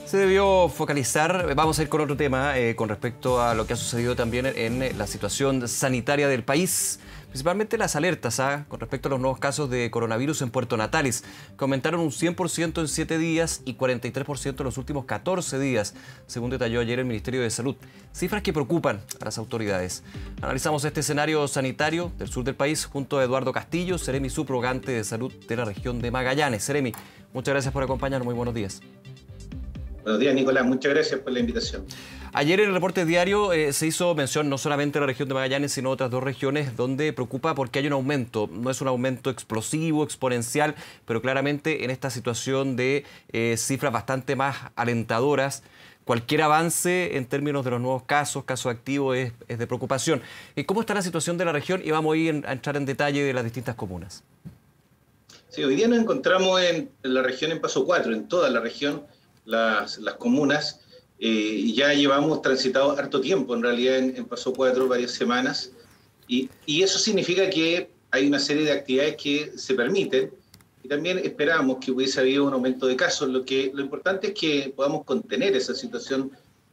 Se debió focalizar, vamos a ir con otro tema, con respecto a lo que ha sucedido también en la situación sanitaria del país, principalmente las alertas con respecto a los nuevos casos de coronavirus en Puerto Natales, que aumentaron un 100% en 7 días y 43% en los últimos 14 días, según detalló ayer el Ministerio de Salud. Cifras que preocupan a las autoridades. Analizamos este escenario sanitario del sur del país junto a Eduardo Castillo, Seremi subrogante de Salud de la región de Magallanes. Seremi, muchas gracias por acompañarnos, muy buenos días. Buenos días, Nicolás. Muchas gracias por la invitación. Ayer en el reporte diario se hizo mención no solamente de la región de Magallanes, sino otras dos regiones donde preocupa porque hay un aumento. No es un aumento explosivo, exponencial, pero claramente en esta situación de cifras bastante más alentadoras, cualquier avance en términos de los nuevos casos activos es de preocupación. ¿Cómo está la situación de la región? Y vamos a ir a entrar en detalle de las distintas comunas. Sí, hoy día nos encontramos en la región en paso 4, en toda la región, las comunas, y ya llevamos transitado harto tiempo, en realidad en paso 4, varias semanas, y eso significa que hay una serie de actividades que se permiten, y también esperamos que hubiese habido un aumento de casos. Lo importante es que podamos contener esa situación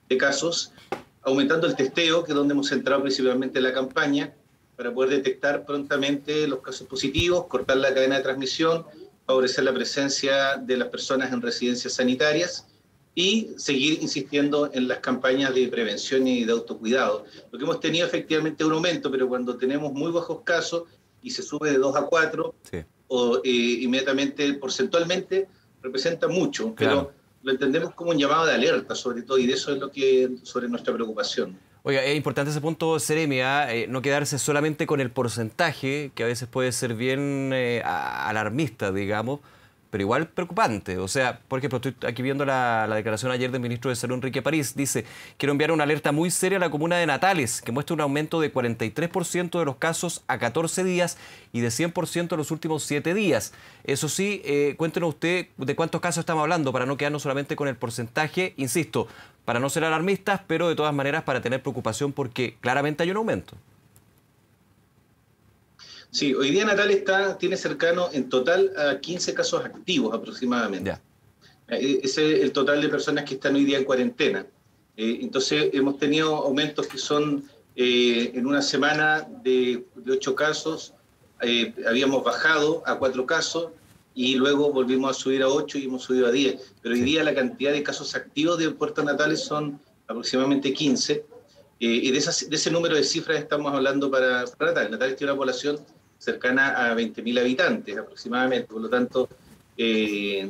de casos, aumentando el testeo, que es donde hemos centrado principalmente la campaña, para poder detectar prontamente los casos positivos, cortar la cadena de transmisión, favorecer la presencia de las personas en residencias sanitarias y seguir insistiendo en las campañas de prevención y de autocuidado. Lo que hemos tenido efectivamente es un aumento, pero cuando tenemos muy bajos casos y se sube de 2 a 4, sí, inmediatamente, porcentualmente, representa mucho, claro, pero lo entendemos como un llamado de alerta, sobre todo, y de eso es sobre nuestra preocupación. Oiga, es importante ese punto, Seremi, no quedarse solamente con el porcentaje, que a veces puede ser bien alarmista, digamos, pero igual preocupante. O sea, por ejemplo, estoy aquí viendo la declaración ayer del ministro de Salud, Enrique París. Dice: quiero enviar una alerta muy seria a la comuna de Natales, que muestra un aumento de 43% de los casos a 14 días y de 100% en los últimos 7 días. Eso sí, cuéntenos usted de cuántos casos estamos hablando, para no quedarnos solamente con el porcentaje, insisto, para no ser alarmistas, pero de todas maneras para tener preocupación porque claramente hay un aumento. Sí, hoy día Natales tiene cercano en total a 15 casos activos aproximadamente. Ya. Ese es el total de personas que están hoy día en cuarentena. Entonces hemos tenido aumentos que son en una semana de 8 casos, habíamos bajado a 4 casos y luego volvimos a subir a 8 y hemos subido a 10. Pero hoy día la cantidad de casos activos de Puerto Natales son aproximadamente 15. Y de ese número de cifras estamos hablando para Natales. Natales tiene una población cercana a 20.000 habitantes aproximadamente, por lo tanto tiene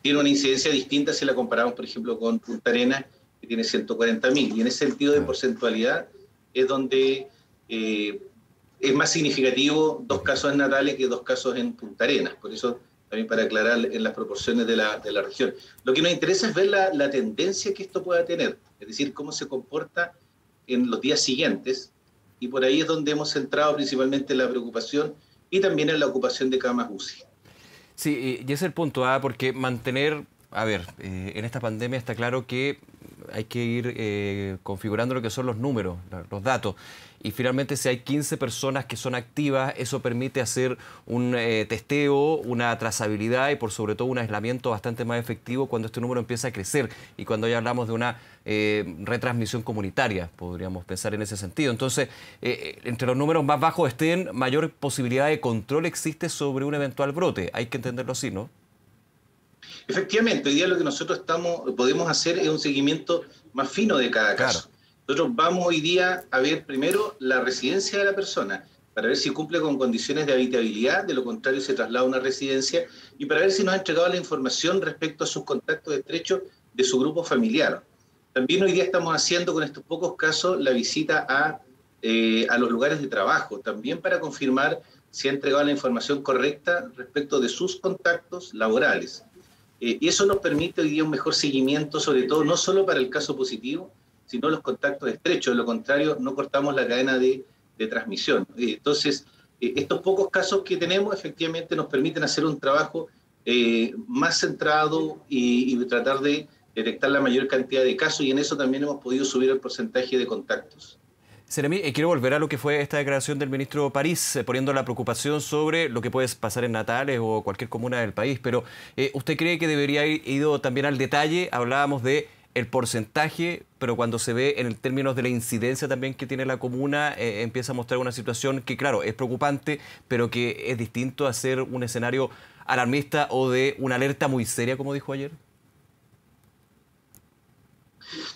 una incidencia distinta si la comparamos, por ejemplo, con Punta Arenas, que tiene 140.000, y en ese sentido de porcentualidad es donde es más significativo 2 casos en Natales que 2 casos en Punta Arenas. Por eso también para aclarar en las proporciones de la región. Lo que nos interesa es ver la tendencia que esto pueda tener, es decir, cómo se comporta en los días siguientes, y por ahí es donde hemos centrado principalmente la preocupación y también en la ocupación de camas UCI. Sí, y ese es el punto, porque mantener, en esta pandemia está claro que hay que ir configurando lo que son los números, los datos. Y finalmente, si hay 15 personas que son activas, eso permite hacer un testeo, una trazabilidad y por sobre todo un aislamiento bastante más efectivo cuando este número empieza a crecer y cuando ya hablamos de una retransmisión comunitaria, podríamos pensar en ese sentido. Entonces, entre los números más bajos estén, mayor posibilidad de control existe sobre un eventual brote. Hay que entenderlo así, ¿no? Efectivamente, hoy día lo que nosotros podemos hacer es un seguimiento más fino de cada caso. Claro. Nosotros vamos hoy día a ver primero la residencia de la persona, para ver si cumple con condiciones de habitabilidad, de lo contrario se traslada a una residencia, y para ver si nos ha entregado la información respecto a sus contactos estrechos de su grupo familiar. También hoy día estamos haciendo con estos pocos casos la visita a los lugares de trabajo, también para confirmar si ha entregado la información correcta respecto de sus contactos laborales. Y eso nos permite hoy día un mejor seguimiento, sobre todo no solo para el caso positivo, sino los contactos estrechos. De lo contrario, no cortamos la cadena de transmisión. Entonces, estos pocos casos que tenemos efectivamente nos permiten hacer un trabajo más centrado y tratar de detectar la mayor cantidad de casos, y en eso también hemos podido subir el porcentaje de contactos. Seremi, quiero volver a lo que fue esta declaración del ministro París, poniendo la preocupación sobre lo que puede pasar en Natales o cualquier comuna del país, pero ¿usted cree que debería ir ido también al detalle? Hablábamos de el porcentaje, pero cuando se ve en términos de la incidencia también que tiene la comuna, empieza a mostrar una situación que, claro, es preocupante, pero que es distinto a ser un escenario alarmista o de una alerta muy seria, como dijo ayer.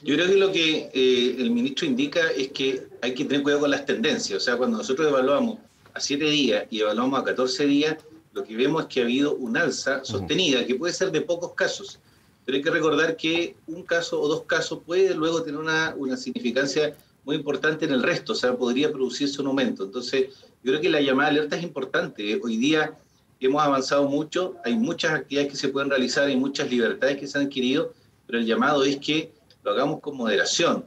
Yo creo que lo que el ministro indica es que hay que tener cuidado con las tendencias. O sea, cuando nosotros evaluamos a 7 días y evaluamos a 14 días, lo que vemos es que ha habido un alza sostenida, que puede ser de pocos casos. Pero hay que recordar que un caso o dos casos puede luego tener una significancia muy importante en el resto. O sea, podría producirse un aumento. Entonces, yo creo que la llamada alerta es importante. Hoy día hemos avanzado mucho, hay muchas actividades que se pueden realizar, hay muchas libertades que se han adquirido, pero el llamado es que lo hagamos con moderación,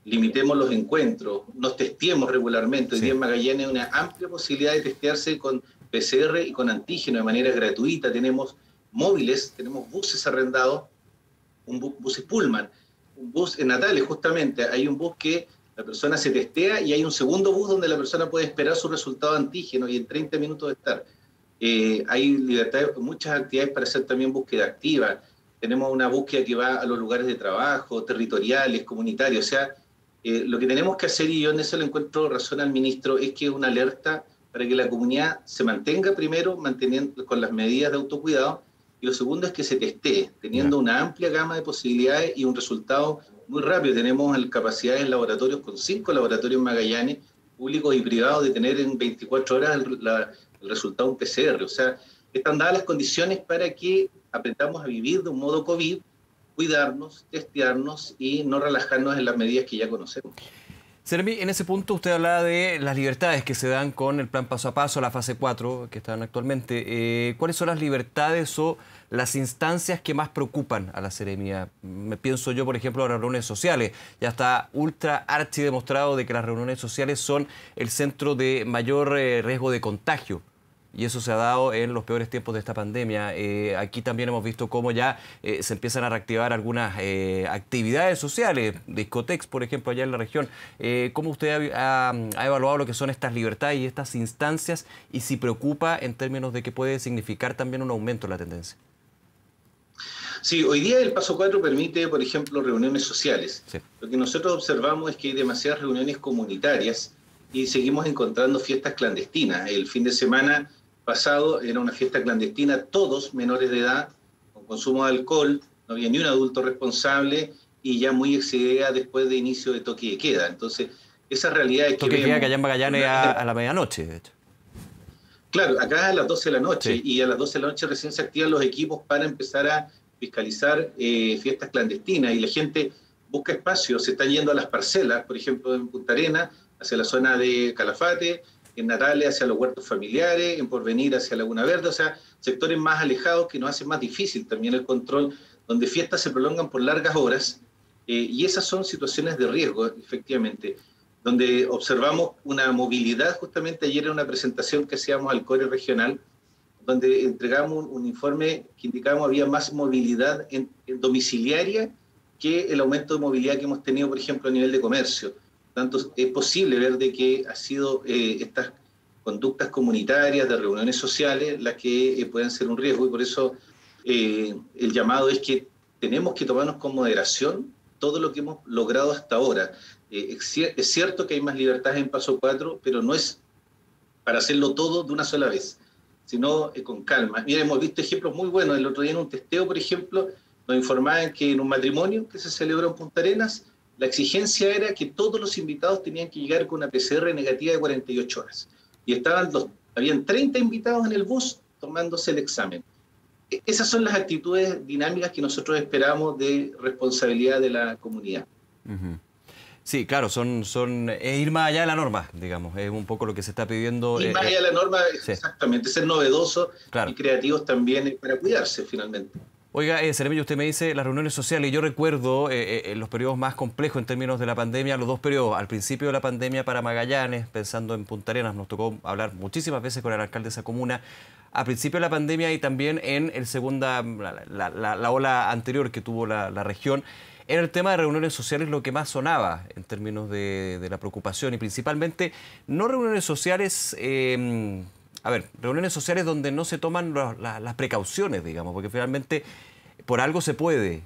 limitemos los encuentros, nos testeemos regularmente. Hoy día en Magallanes hay una amplia posibilidad de testearse con PCR y con antígeno de manera gratuita. Tenemos móviles, tenemos buses arrendados, buses Pullman, un bus en Natales justamente, hay un bus que la persona se testea y hay un segundo bus donde la persona puede esperar su resultado antígeno y en 30 minutos de estar. Hay libertad, muchas actividades para hacer también búsqueda activa. Tenemos una búsqueda que va a los lugares de trabajo, territoriales, comunitarios. O sea, lo que tenemos que hacer, y yo en eso le encuentro razón al ministro, es que una alerta para que la comunidad se mantenga primero manteniendo con las medidas de autocuidado, y lo segundo es que se testee, teniendo una amplia gama de posibilidades y un resultado muy rápido. Tenemos capacidades en laboratorios con 5 laboratorios en Magallanes, públicos y privados, de tener en 24 horas el resultado de un PCR. O sea, están dadas las condiciones para que aprendamos a vivir de un modo COVID, cuidarnos, testearnos y no relajarnos en las medidas que ya conocemos. Seremi, en ese punto usted hablaba de las libertades que se dan con el plan paso a paso, la fase 4 que están actualmente. ¿Cuáles son las libertades o las instancias que más preocupan a la Seremía? Me pienso yo, por ejemplo, a las reuniones sociales. Ya está ultra archi demostrado de que las reuniones sociales son el centro de mayor riesgo de contagio. Y eso se ha dado en los peores tiempos de esta pandemia. Aquí también hemos visto cómo ya se empiezan a reactivar algunas actividades sociales, discotecas, por ejemplo, allá en la región. ¿Cómo usted ha evaluado lo que son estas libertades y estas instancias y si preocupa en términos de que puede significar también un aumento en la tendencia? Sí, hoy día el paso 4 permite, por ejemplo, reuniones sociales. Sí. Lo que nosotros observamos es que hay demasiadas reuniones comunitarias y seguimos encontrando fiestas clandestinas. El fin de semana pasado era una fiesta clandestina, todos menores de edad, con consumo de alcohol, no había ni un adulto responsable y ya muy excedida después de inicio de toque de queda. Entonces, esa realidad es que toque de queda que allá en Magallanes a la medianoche, de hecho. Claro, acá a las 12 de la noche, sí. Y a las 12 de la noche recién se activan los equipos para empezar a fiscalizar fiestas clandestinas y la gente busca espacios, se están yendo a las parcelas, por ejemplo, en Punta Arenas, hacia la zona de Calafate, en Natales hacia los huertos familiares, en Porvenir hacia Laguna Verde, o sea, sectores más alejados que nos hacen más difícil también el control, donde fiestas se prolongan por largas horas, y esas son situaciones de riesgo, efectivamente, donde observamos una movilidad. Justamente ayer en una presentación que hacíamos al CORE regional, donde entregamos un informe que indicábamos había más movilidad en domiciliaria que el aumento de movilidad que hemos tenido, por ejemplo, a nivel de comercio. Tanto es posible ver de que ha sido estas conductas comunitarias de reuniones sociales las que pueden ser un riesgo, y por eso el llamado es que tenemos que tomarnos con moderación todo lo que hemos logrado hasta ahora. Es cierto que hay más libertades en paso 4, pero no es para hacerlo todo de una sola vez, sino con calma. Mira, hemos visto ejemplos muy buenos. El otro día en un testeo, por ejemplo, nos informaban que en un matrimonio que se celebró en Punta Arenas, la exigencia era que todos los invitados tenían que llegar con una PCR negativa de 48 horas. Y habían 30 invitados en el bus tomándose el examen. Esas son las actitudes dinámicas que nosotros esperamos de responsabilidad de la comunidad. Sí, claro, es ir más allá de la norma, digamos, es un poco lo que se está pidiendo. Ir más allá de la norma, sí. Exactamente, ser novedoso, claro, y creativos también para cuidarse finalmente. Oiga, Seremi, usted me dice las reuniones sociales. Yo recuerdo los periodos más complejos en términos de la pandemia, los dos periodos. Al principio de la pandemia para Magallanes, pensando en Punta Arenas, nos tocó hablar muchísimas veces con el alcalde de esa comuna. a principio de la pandemia y también en la ola anterior que tuvo la región. Era el tema de reuniones sociales lo que más sonaba en términos de la preocupación, y principalmente no reuniones sociales, reuniones sociales donde no se toman las precauciones, digamos, porque finalmente por algo se puede,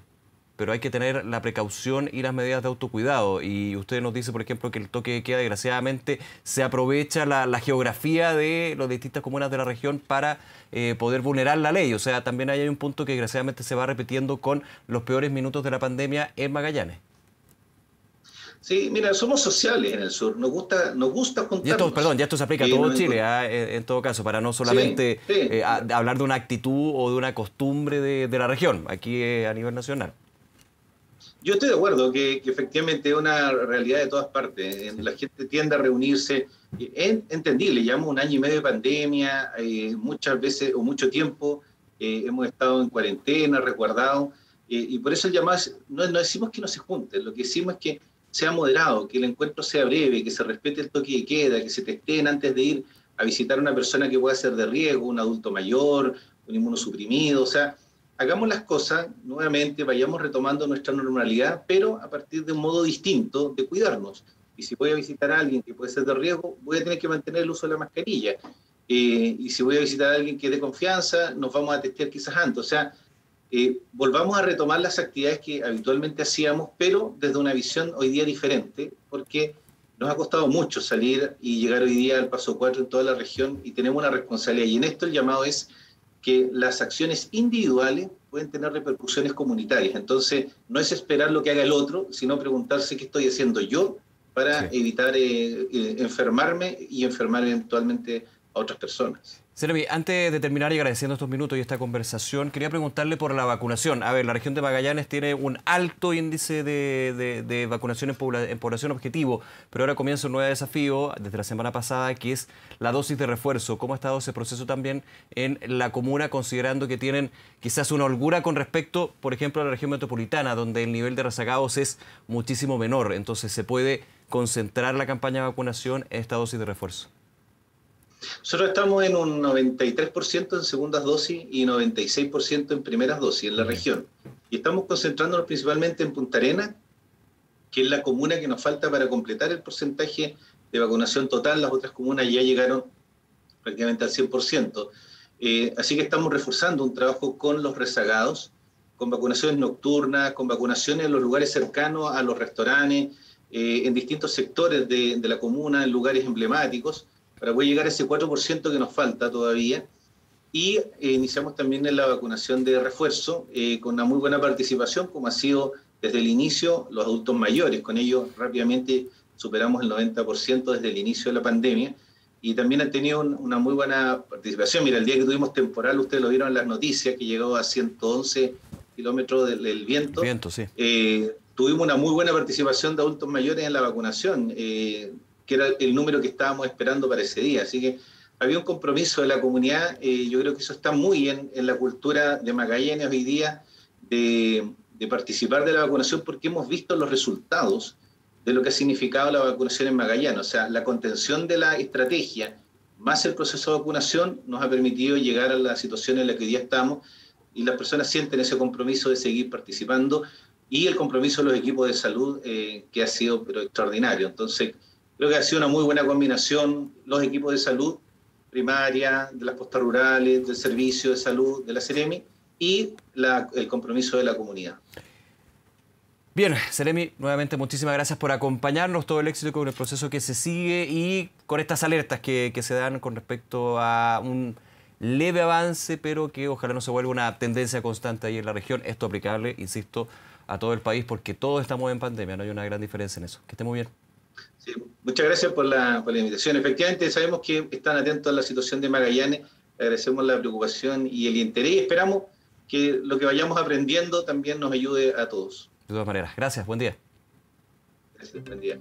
pero hay que tener la precaución y las medidas de autocuidado. Y usted nos dice, por ejemplo, que el toque de queda, desgraciadamente, se aprovecha la geografía de las distintas comunas de la región para poder vulnerar la ley. O sea, también hay un punto que desgraciadamente se va repitiendo con los peores minutos de la pandemia en Magallanes. Sí, mira, somos sociales en el sur, nos gusta juntarnos. Y esto, ya esto se aplica a todo Chile, en todo caso, para no solamente hablar de una actitud o de una costumbre de la región, aquí a nivel nacional. Yo estoy de acuerdo que efectivamente es una realidad de todas partes. La gente tiende a reunirse. Es entendible, llevamos un año y medio de pandemia, muchas veces o mucho tiempo hemos estado en cuarentena, resguardados, y por eso el llamado no decimos que no se junten, lo que decimos es que sea moderado, que el encuentro sea breve, que se respete el toque de queda, que se testeen antes de ir a visitar a una persona que pueda ser de riesgo, un adulto mayor, un inmunosuprimido, o sea, hagamos las cosas nuevamente, vayamos retomando nuestra normalidad, pero a partir de un modo distinto de cuidarnos. Y si voy a visitar a alguien que puede ser de riesgo, voy a tener que mantener el uso de la mascarilla. Y si voy a visitar a alguien que es de confianza, nos vamos a testear quizás antes. O sea, volvamos a retomar las actividades que habitualmente hacíamos, pero desde una visión hoy día diferente, porque nos ha costado mucho salir y llegar hoy día al paso 4 en toda la región y tenemos una responsabilidad. Y en esto el llamado es que las acciones individuales pueden tener repercusiones comunitarias. Entonces, no es esperar lo que haga el otro, sino preguntarse qué estoy haciendo yo para evitar enfermarme y enfermar eventualmente a otras personas. Seremi, antes de terminar y agradeciendo estos minutos y esta conversación, quería preguntarle por la vacunación. A ver, la región de Magallanes tiene un alto índice de vacunación en población objetivo, pero ahora comienza un nuevo desafío desde la semana pasada, que es la dosis de refuerzo. ¿Cómo ha estado ese proceso también en la comuna, considerando que tienen quizás una holgura con respecto, por ejemplo, a la región metropolitana, donde el nivel de rezagados es muchísimo menor? Entonces, ¿se puede concentrar la campaña de vacunación en esta dosis de refuerzo? Nosotros estamos en un 93% en segundas dosis y 96% en primeras dosis en la región. Y estamos concentrándonos principalmente en Punta Arenas, que es la comuna que nos falta para completar el porcentaje de vacunación total. Las otras comunas ya llegaron prácticamente al 100%. Así que estamos reforzando un trabajo con los rezagados, con vacunaciones nocturnas, con vacunaciones en los lugares cercanos a los restaurantes, en distintos sectores de la comuna, en lugares emblemáticos, para poder llegar a ese 4% que nos falta todavía. Y iniciamos también en la vacunación de refuerzo, con una muy buena participación, como ha sido desde el inicio los adultos mayores. Con ellos rápidamente superamos el 90% desde el inicio de la pandemia. Y también han tenido una muy buena participación. Mira, el día que tuvimos temporal, ustedes lo vieron en las noticias, que llegó a 111 kilómetros del viento. Sí. Tuvimos una muy buena participación de adultos mayores en la vacunación, que era el número que estábamos esperando para ese día. Así que había un compromiso de la comunidad. Yo creo que eso está muy en la cultura de Magallanes hoy día, de participar de la vacunación, porque hemos visto los resultados de lo que ha significado la vacunación en Magallanes. O sea, la contención de la estrategia más el proceso de vacunación nos ha permitido llegar a la situación en la que hoy día estamos, y las personas sienten ese compromiso de seguir participando, y el compromiso de los equipos de salud, que ha sido extraordinario. Entonces, creo que ha sido una muy buena combinación, los equipos de salud primaria, de las postas rurales, del servicio de salud, de la Seremi, y el compromiso de la comunidad. Bien, Seremi, nuevamente muchísimas gracias por acompañarnos, todo el éxito con el proceso que se sigue y con estas alertas que se dan con respecto a un leve avance, pero que ojalá no se vuelva una tendencia constante ahí en la región. Esto aplicable, insisto, a todo el país, porque todos estamos en pandemia, no hay una gran diferencia en eso. Que esté muy bien. Sí, muchas gracias por la invitación. Efectivamente, sabemos que están atentos a la situación de Magallanes, agradecemos la preocupación y el interés, y esperamos que lo que vayamos aprendiendo también nos ayude a todos. De todas maneras, gracias, buen día. Gracias, buen día.